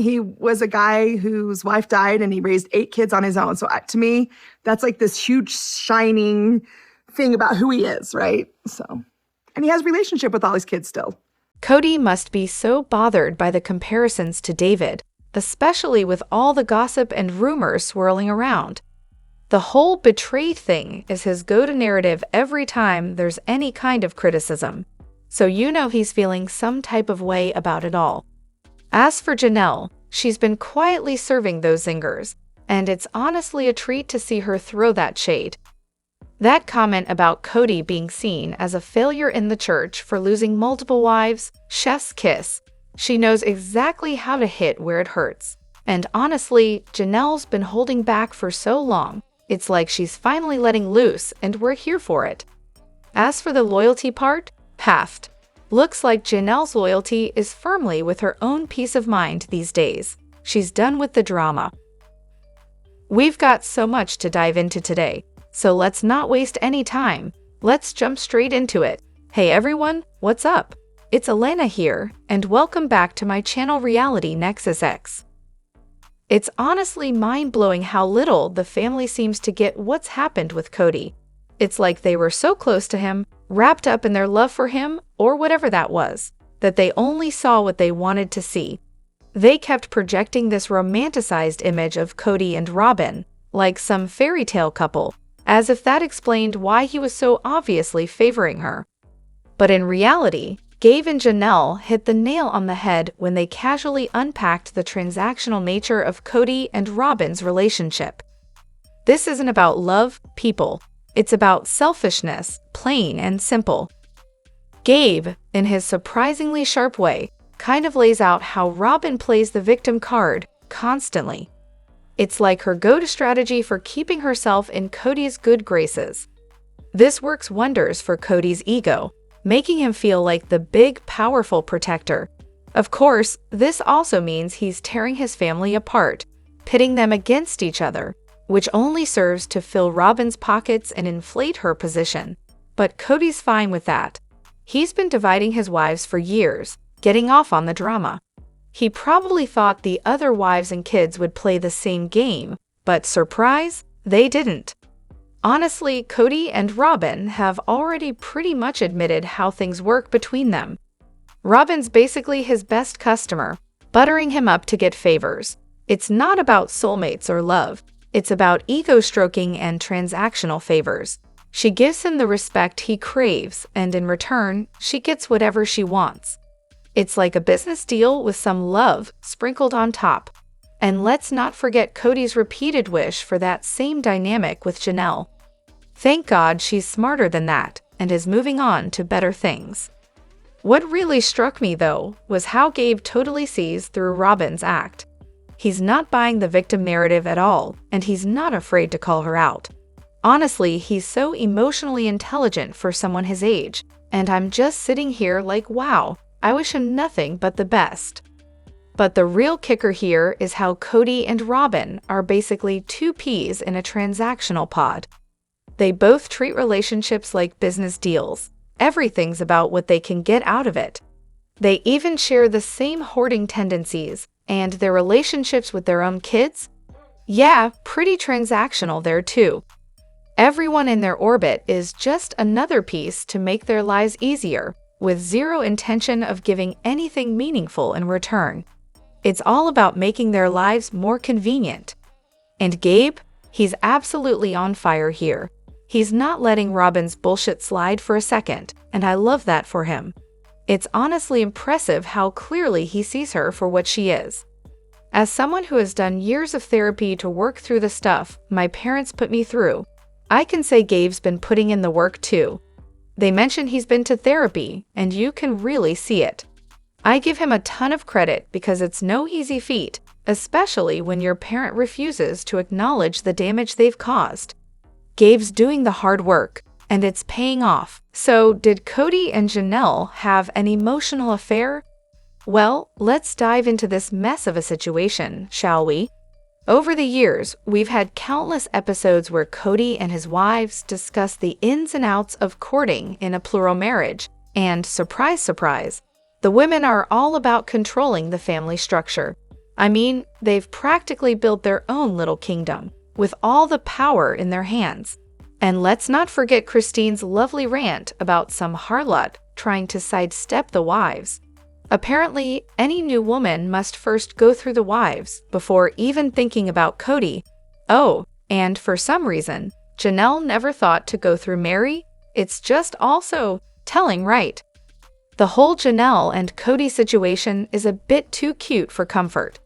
he was a guy whose wife died and he raised 8 kids on his own. So to me, that's like this huge shining thing about who he is, right? So, and he has a relationship with all his kids still. Kody must be so bothered by the comparisons to David, especially with all the gossip and rumors swirling around. The whole betrayed thing is his go-to narrative every time there's any kind of criticism. So you know he's feeling some type of way about it all. As for Janelle, she's been quietly serving those zingers, and it's honestly a treat to see her throw that shade. That comment about Kody being seen as a failure in the church for losing multiple wives, chef's kiss. She knows exactly how to hit where it hurts. And honestly, Janelle's been holding back for so long, it's like she's finally letting loose, and we're here for it. As for the loyalty part, halved. Looks like Janelle's loyalty is firmly with her own peace of mind these days. She's done with the drama. We've got so much to dive into today, so let's not waste any time. Let's jump straight into it. Hey everyone, what's up? It's Elena here, and welcome back to my channel Reality Nexus X. It's honestly mind-blowing how little the family seems to get what's happened with Kody. It's like they were so close to him, wrapped up in their love for him, or whatever that was, that they only saw what they wanted to see. They kept projecting this romanticized image of Kody and Robin, like some fairy tale couple, as if that explained why he was so obviously favoring her. But in reality, Gabe and Janelle hit the nail on the head when they casually unpacked the transactional nature of Kody and Robin's relationship. This isn't about love, people. It's about selfishness, plain and simple. Gabe, in his surprisingly sharp way, kind of lays out how Robin plays the victim card constantly. It's like her go-to strategy for keeping herself in Kody's good graces. This works wonders for Kody's ego, making him feel like the big, powerful protector. Of course, this also means he's tearing his family apart, pitting them against each other, which only serves to fill Robin's pockets and inflate her position. But Kody's fine with that. He's been dividing his wives for years, getting off on the drama. He probably thought the other wives and kids would play the same game, but surprise, they didn't. Honestly, Kody and Robin have already pretty much admitted how things work between them. Robin's basically his best customer, buttering him up to get favors. It's not about soulmates or love. It's about ego-stroking and transactional favors. She gives him the respect he craves, and in return, she gets whatever she wants. It's like a business deal with some love sprinkled on top. And let's not forget Kody's repeated wish for that same dynamic with Janelle. Thank God she's smarter than that and is moving on to better things. What really struck me, though, was how Gabe totally sees through Robin's act. He's not buying the victim narrative at all, and he's not afraid to call her out. Honestly, he's so emotionally intelligent for someone his age, and I'm just sitting here like, wow, I wish him nothing but the best. But the real kicker here is how Kody and Robin are basically two peas in a transactional pod. They both treat relationships like business deals. Everything's about what they can get out of it. They even share the same hoarding tendencies, and their relationships with their own kids? Yeah, pretty transactional there too. Everyone in their orbit is just another piece to make their lives easier, with zero intention of giving anything meaningful in return. It's all about making their lives more convenient. And Gabe? He's absolutely on fire here. He's not letting Robin's bullshit slide for a second, and I love that for him. It's honestly impressive how clearly he sees her for what she is. As someone who has done years of therapy to work through the stuff my parents put me through, I can say Gabe's been putting in the work too. They mention he's been to therapy, and you can really see it. I give him a ton of credit because it's no easy feat, especially when your parent refuses to acknowledge the damage they've caused. Gabe's doing the hard work, and it's paying off. So, did Kody and Janelle have an emotional affair? Well, let's dive into this mess of a situation, shall we? Over the years, we've had countless episodes where Kody and his wives discuss the ins and outs of courting in a plural marriage, and surprise, surprise, the women are all about controlling the family structure. I mean, they've practically built their own little kingdom, with all the power in their hands. And let's not forget Christine's lovely rant about some harlot trying to sidestep the wives. Apparently, any new woman must first go through the wives before even thinking about Kody. Oh, and for some reason, Janelle never thought to go through Meri. It's just also telling, right? The whole Janelle and Kody situation is a bit too cute for comfort.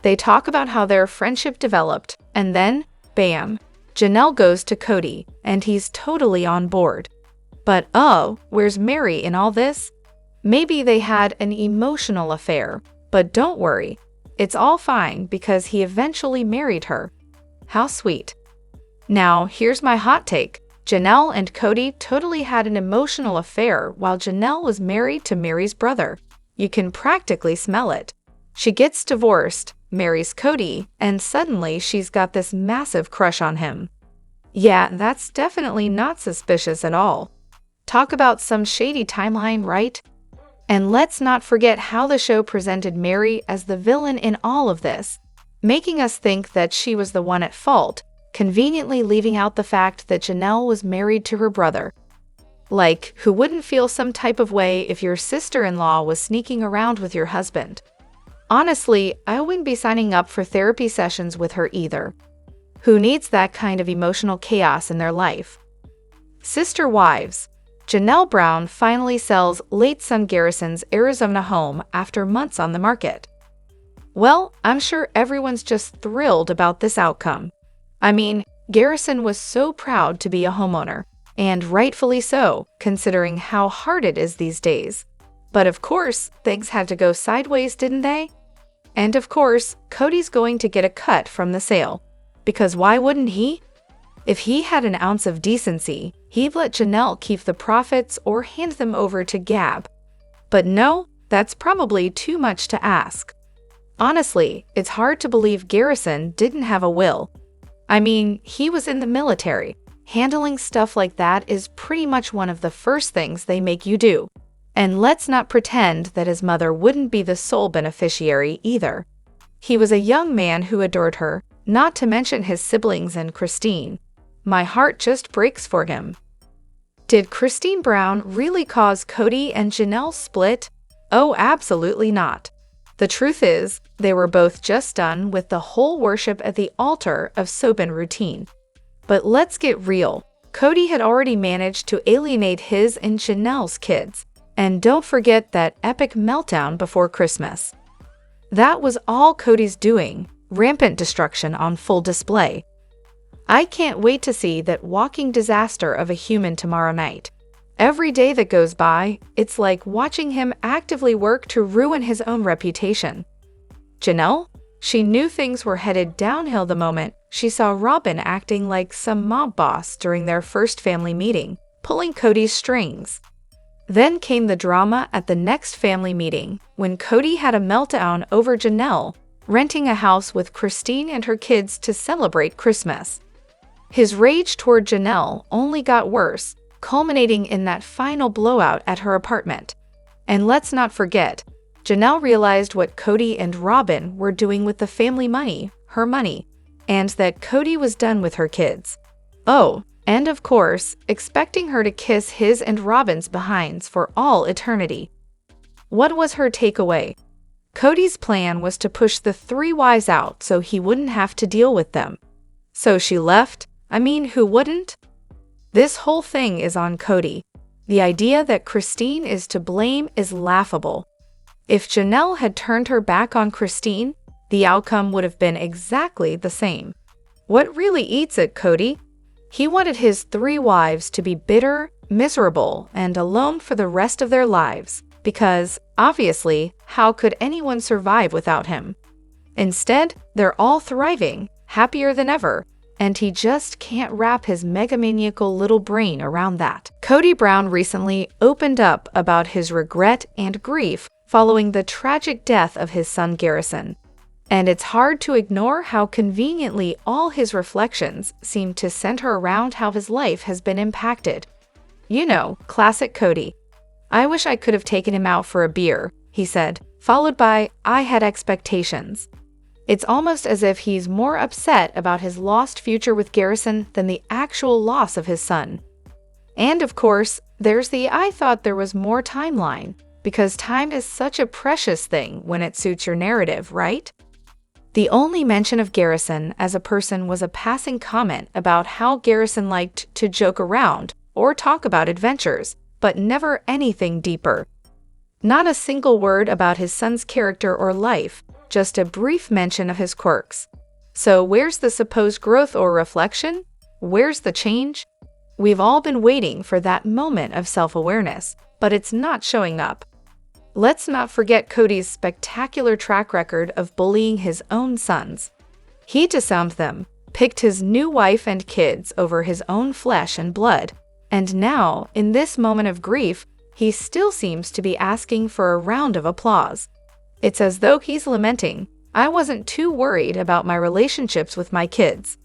They talk about how their friendship developed, and then, bam, Janelle goes to Kody, and he's totally on board. But oh, where's Meri in all this? Maybe they had an emotional affair, but don't worry, it's all fine because he eventually married her. How sweet. Now, here's my hot take. Janelle and Kody totally had an emotional affair while Janelle was married to Meri's brother. You can practically smell it. She gets divorced, marries Kody, and suddenly she's got this massive crush on him. Yeah, that's definitely not suspicious at all. Talk about some shady timeline, right? And let's not forget how the show presented Meri as the villain in all of this, making us think that she was the one at fault, conveniently leaving out the fact that Janelle was married to her brother. Like, who wouldn't feel some type of way if your sister-in-law was sneaking around with your husband? Honestly, I wouldn't be signing up for therapy sessions with her either. Who needs that kind of emotional chaos in their life? Sister wives. Janelle Brown finally sells late son Garrisons' Arizona home after months on the market. Well, I'm sure everyone's just thrilled about this outcome. I mean, Garrison was so proud to be a homeowner, and rightfully so, considering how hard it is these days. But of course, things had to go sideways, didn't they? And of course, Kody's going to get a cut from the sale. Because why wouldn't he? If he had an ounce of decency, he'd let Janelle keep the profits or hand them over to Gab. But no, that's probably too much to ask. Honestly, it's hard to believe Garrison didn't have a will. I mean, he was in the military. Handling stuff like that is pretty much one of the first things they make you do. And let's not pretend that his mother wouldn't be the sole beneficiary either. He was a young man who adored her, not to mention his siblings and Christine. My heart just breaks for him. Did Christine Brown really cause Kody and Janelle split? Oh, absolutely not. The truth is, they were both just done with the whole worship at the altar of soap and routine. But let's get real. Kody had already managed to alienate his and Janelle's kids. And don't forget that epic meltdown before Christmas. That was all Kody's doing, rampant destruction on full display. I can't wait to see that walking disaster of a human tomorrow night. Every day that goes by, it's like watching him actively work to ruin his own reputation. Janelle? She knew things were headed downhill the moment she saw Robin acting like some mob boss during their first family meeting, pulling Kody's strings. Then came the drama at the next family meeting, when Kody had a meltdown over Janelle renting a house with Christine and her kids to celebrate Christmas. His rage toward Janelle only got worse, culminating in that final blowout at her apartment. And let's not forget, Janelle realized what Kody and Robin were doing with the family money, her money, and that Kody was done with her kids. Oh, and of course, expecting her to kiss his and Robin's behinds for all eternity. What was her takeaway? Kody's plan was to push the three wives out so he wouldn't have to deal with them. So she left? I mean, who wouldn't? This whole thing is on Kody. The idea that Christine is to blame is laughable. If Janelle had turned her back on Christine, the outcome would have been exactly the same. What really eats at Kody? He wanted his three wives to be bitter, miserable, and alone for the rest of their lives, because, obviously, how could anyone survive without him? Instead, they're all thriving, happier than ever, and he just can't wrap his megamaniacal little brain around that. Kody Brown recently opened up about his regret and grief following the tragic death of his son Garrison. And it's hard to ignore how conveniently all his reflections seem to center around how his life has been impacted. You know, classic Kody. I wish I could have taken him out for a beer, he said, followed by, I had expectations. It's almost as if he's more upset about his lost future with Garrison than the actual loss of his son. And of course, there's the "I thought there was more" timeline, because time is such a precious thing when it suits your narrative, right? The only mention of Garrison as a person was a passing comment about how Garrison liked to joke around or talk about adventures, but never anything deeper. Not a single word about his son's character or life, just a brief mention of his quirks. So where's the supposed growth or reflection? Where's the change? We've all been waiting for that moment of self-awareness, but it's not showing up. Let's not forget Kody's spectacular track record of bullying his own sons. He disowned them, picked his new wife and kids over his own flesh and blood, and now, in this moment of grief, he still seems to be asking for a round of applause. It's as though he's lamenting, "I wasn't too worried about my relationships with my kids.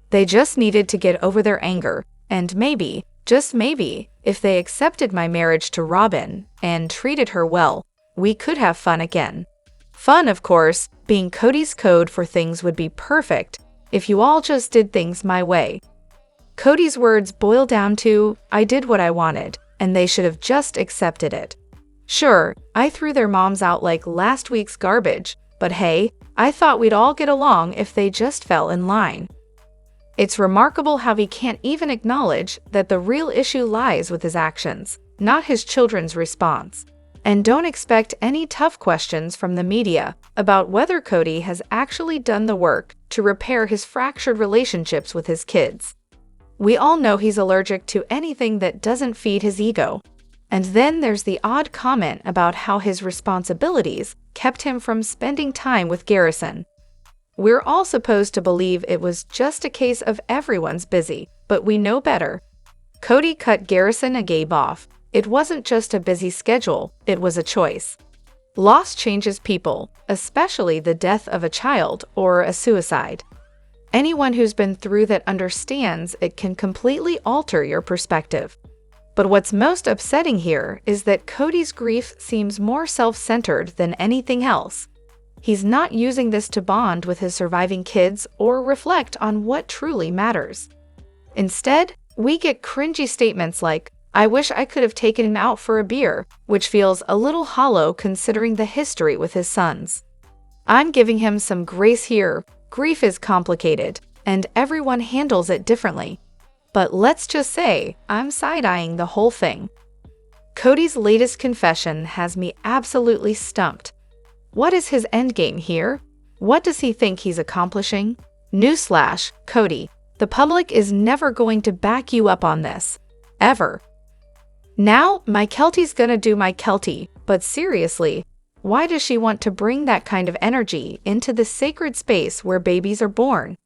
They just needed to get over their anger, and maybe, just maybe, if they accepted my marriage to Robin and treated her well, we could have fun again." Fun, of course, being Kody's code for things would be perfect if you all just did things my way. Kody's words boil down to, "I did what I wanted, and they should have just accepted it. Sure, I threw their moms out like last week's garbage, but hey, I thought we'd all get along if they just fell in line." It's remarkable how he can't even acknowledge that the real issue lies with his actions, not his children's response. And don't expect any tough questions from the media about whether Kody has actually done the work to repair his fractured relationships with his kids. We all know he's allergic to anything that doesn't feed his ego. And then there's the odd comment about how his responsibilities kept him from spending time with Garrison. We're all supposed to believe it was just a case of everyone's busy, but we know better. Kody cut Garrison and Gabe off. It wasn't just a busy schedule, it was a choice. Loss changes people, especially the death of a child or a suicide. Anyone who's been through that understands it can completely alter your perspective. But what's most upsetting here is that Kody's grief seems more self-centered than anything else. He's not using this to bond with his surviving kids or reflect on what truly matters. Instead, we get cringy statements like, "I wish I could have taken him out for a beer," which feels a little hollow considering the history with his sons. I'm giving him some grace here. Grief is complicated, and everyone handles it differently. But let's just say, I'm side-eyeing the whole thing. Kody's latest confession has me absolutely stumped. What is his endgame here? What does he think he's accomplishing? Newsflash, Kody, the public is never going to back you up on this. Ever. Now, my Keltie's gonna do my Keltie, but seriously, why does she want to bring that kind of energy into the sacred space where babies are born?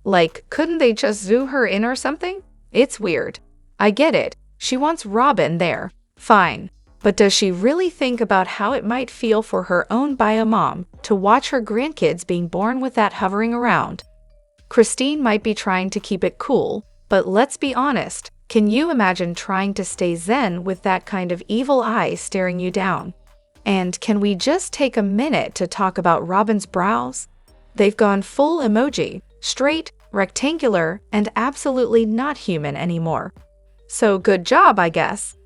Like, couldn't they just zoo her in or something? It's weird. I get it. She wants Robin there. Fine. But does she really think about how it might feel for her own bio mom to watch her grandkids being born with that hovering around? Christine might be trying to keep it cool, but let's be honest. Can you imagine trying to stay zen with that kind of evil eye staring you down? And can we just take a minute to talk about Robin's brows? They've gone full emoji, straight, rectangular, and absolutely not human anymore. So good job, I guess.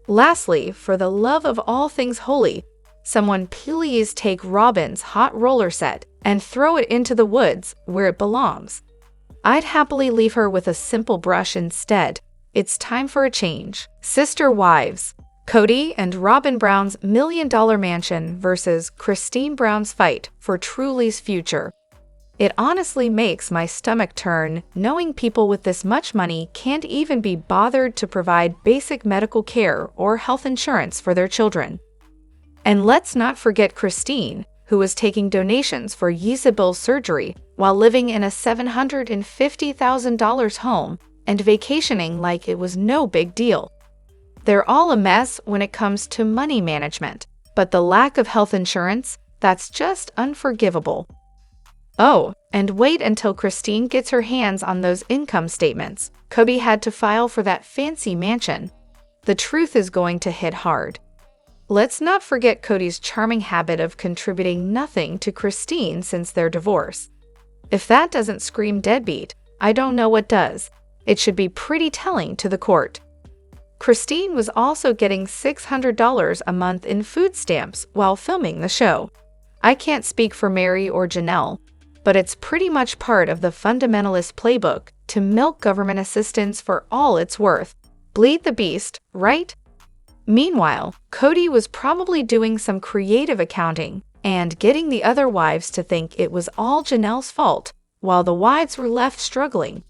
Lastly, for the love of all things holy, someone please take Robin's hot roller set and throw it into the woods where it belongs. I'd happily leave her with a simple brush instead. It's time for a change. Sister wives. Kody and Robin Brown's $1 million mansion versus Christine Brown's fight for Truly's future. It honestly makes my stomach turn knowing people with this much money can't even be bothered to provide basic medical care or health insurance for their children. And let's not forget Christine, who was taking donations for Yisabel's surgery while living in a $750,000 home and vacationing like it was no big deal. They're all a mess when it comes to money management, but the lack of health insurance, that's just unforgivable. Oh, and wait until Christine gets her hands on those income statements Kody had to file for that fancy mansion. The truth is going to hit hard. Let's not forget Kody's charming habit of contributing nothing to Christine since their divorce. If that doesn't scream deadbeat, I don't know what does. It should be pretty telling to the court. Christine was also getting $600 a month in food stamps while filming the show. I can't speak for Meri or Janelle, but it's pretty much part of the fundamentalist playbook to milk government assistance for all it's worth. Bleed the beast, right? Meanwhile, Kody was probably doing some creative accounting and getting the other wives to think it was all Janelle's fault, while the wives were left struggling.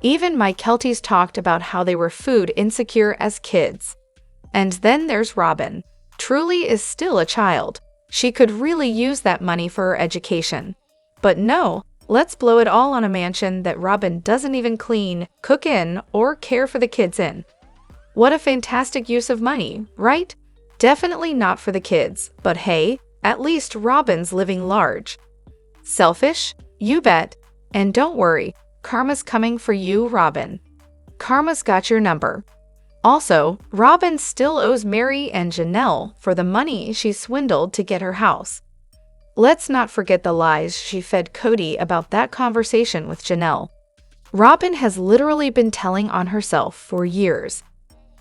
Even my Kelties talked about how they were food insecure as kids. And then there's Robin. Truly is still a child. She could really use that money for her education. But no, let's blow it all on a mansion that Robin doesn't even clean, cook in, or care for the kids in. What a fantastic use of money, right? Definitely not for the kids, but hey, at least Robin's living large. Selfish? You bet. And don't worry, karma's coming for you, Robin. Karma's got your number. Also, Robin still owes Meri and Janelle for the money she swindled to get her house. Let's not forget the lies she fed Kody about that conversation with Janelle. Robin has literally been telling on herself for years.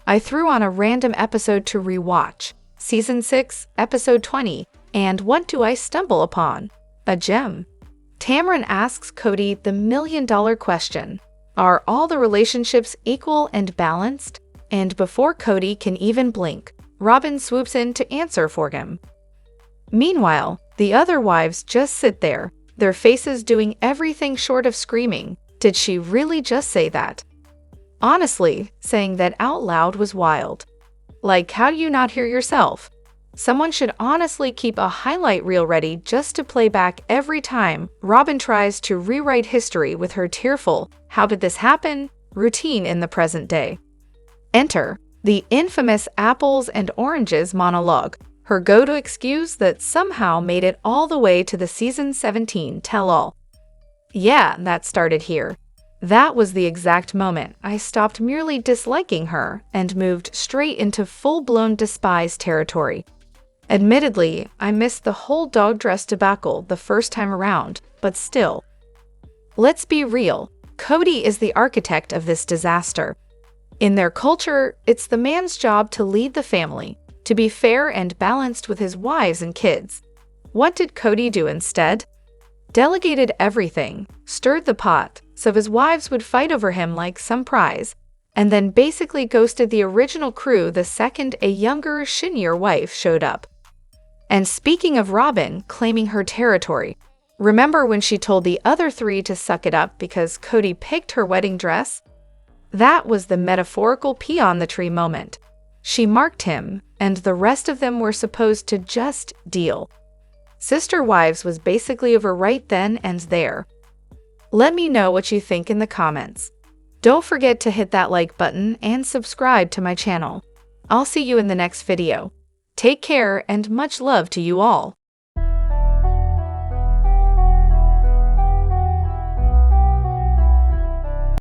I threw on a random episode to rewatch, Season 6, Episode 20, and what do I stumble upon? A gem. Tamron asks Kody the million-dollar question, are all the relationships equal and balanced? And before Kody can even blink, Robin swoops in to answer for him. Meanwhile, the other wives just sit there, their faces doing everything short of screaming. Did she really just say that? Honestly, saying that out loud was wild. Like, how do you not hear yourself? Someone should honestly keep a highlight reel ready just to play back every time Robin tries to rewrite history with her tearful, "How did this happen?" routine in the present day. Enter the infamous apples and oranges monologue, her go-to excuse that somehow made it all the way to the Season 17 tell-all. Yeah, that started here. That was the exact moment I stopped merely disliking her and moved straight into full-blown despise territory. Admittedly, I missed the whole dog dress debacle the first time around, but still. Let's be real, Kody is the architect of this disaster. In their culture, it's the man's job to lead the family, to be fair and balanced with his wives and kids. What did Kody do instead? Delegated everything, stirred the pot, so his wives would fight over him like some prize, and then basically ghosted the original crew the second a younger, shinier wife showed up. And speaking of Robin claiming her territory, remember when she told the other three to suck it up because Kody picked her wedding dress? That was the metaphorical pea on the tree moment. She marked him, and the rest of them were supposed to just deal. Sister Wives was basically over right then and there. Let me know what you think in the comments. Don't forget to hit that like button and subscribe to my channel. I'll see you in the next video. Take care and much love to you all.